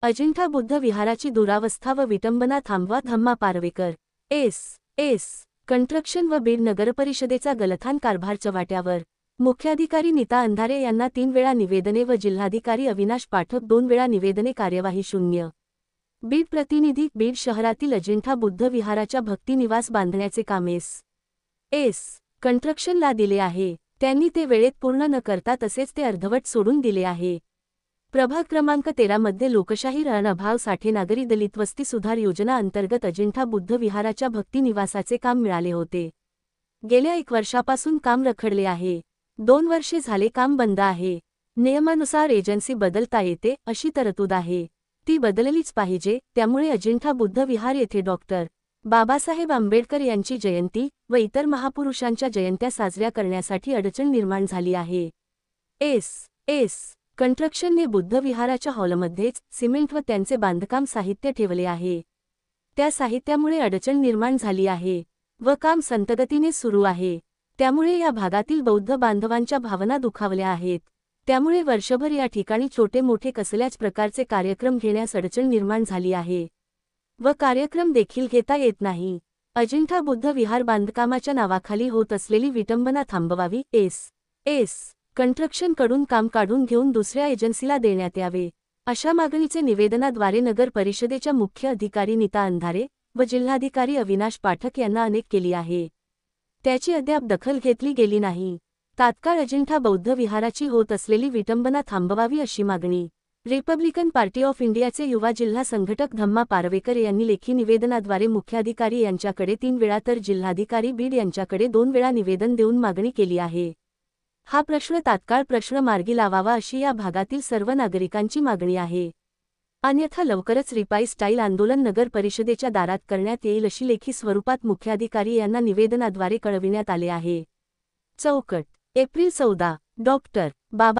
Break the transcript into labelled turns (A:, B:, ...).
A: अजिंठा बुद्ध विहाराची दुरावस्था व विटंबना थांबवा धम्मा पारवेकर एस कंस्ट्रक्शन व बीड नगरपरिषदेचा गलथान कारभार चव्हाट्यावर। मुख्याधिकारी नीता अंधारे यांना 3 वेळा निवेदने व जिल्हाधिकारी अविनाश पाठक 2 वेळा निवेदने, कार्यवाही शून्य। बीड प्रतिनिधी, बीड शहरातील अजिंठा बुद्ध विहाराच्या भक्तिनिवास बांधण्याचे काम एस कंस्ट्रक्शनला दिले आहे। त्यांनी ते वेळेत पूर्ण न करता तसेच ते अर्धवट सोडून दिले आहे। प्रभाग क्रमांक 13 मध्ये लोकशाही रणअभाव साठे नागरी दलित वस्ती सुधार योजना अंतर्गत अजिंठा बुद्ध विहाराच्या भक्तिनिवासाचे काम मिळाले होते। गेल्या 1 वर्षापासून काम रखडले आहे। 2 वर्षे झाले काम बंद आहे। नियमानुसार एजन्सी बदलता येते अशी तरतूद आहे, ती बदललीच पाहिजे। त्यामुळे अजिंठा बुद्ध विहार येथे डॉक्टर बाबासाहेब आंबेडकर यांची जयंती व इतर महापुरुषांच्या जयंत्या साजऱ्या करण्यासाठी अडचण निर्माण झाली आहे। एस कंस्ट्रक्शनने बुद्ध विहाराच्या हॉलमध्येच सिमेंट व त्यांचे बांधकाम साहित्य ठेवले आहे। त्या साहित्यामुळे अडचण निर्माण झाली आहे व काम संतगतीने सुरू आहे। त्यामुळे या भागातील बौद्ध बांधवांच्या भावना दुखावल्या आहेत। त्यामुळे वर्षभर या ठिकाणी छोटे मोठे कसल्याच प्रकारचे कार्यक्रम घेण्यास अडचण निर्माण झाली आहे व कार्यक्रम देखील घेता येत नाही। अजिंठा बुद्ध विहार बांधकामाच्या नावाखाली होत असलेली विटंबना थांबवावी। एस कंस्ट्रक्शन कडून काम काढून घेऊन दुसऱ्या एजन्सीला देण्यात यावे, अशा मागणीचे निवेदनाद्वारे नगर परिषदेच्या मुख्य अधिकारी नीता अंधारे व जिल्हाधिकारी अविनाश पाठक यांना अनेक केली आहे। त्याची अद्याप दखल घेतली गेली नाही। तात्काळ अजिंठा बौद्ध विहाराची होत असलेली विटंबना थांबवावी अशी मागणी रिपब्लिकन पार्टी ऑफ इंडियाचे युवा जिल्हा संघटक धम्मा पारवेकर यांनी लेखी निवेदनाद्वारे मुख्याधिकारी यांच्याकडे 3 वेळा तर जिल्हाधिकारी बीड यांच्याकडे 2 वेळा निवेदन देऊन मागणी केली आहे। हा प्रश्न तात्काळ प्रश्न मार्गी लावावा अशी या भागातील सर्व नागरिकांची मागणी आहे। अन्यथा लवकरच रिपाई स्टाईल आंदोलन नगर परिषदेच्या दारात करण्यात येईल अशी लेखी स्वरूपात मुख्याधिकारी यांना निवेदनाद्वारे कळविण्यात आले आहे। चौकट एप्रिल 14 डॉक्टर बाबा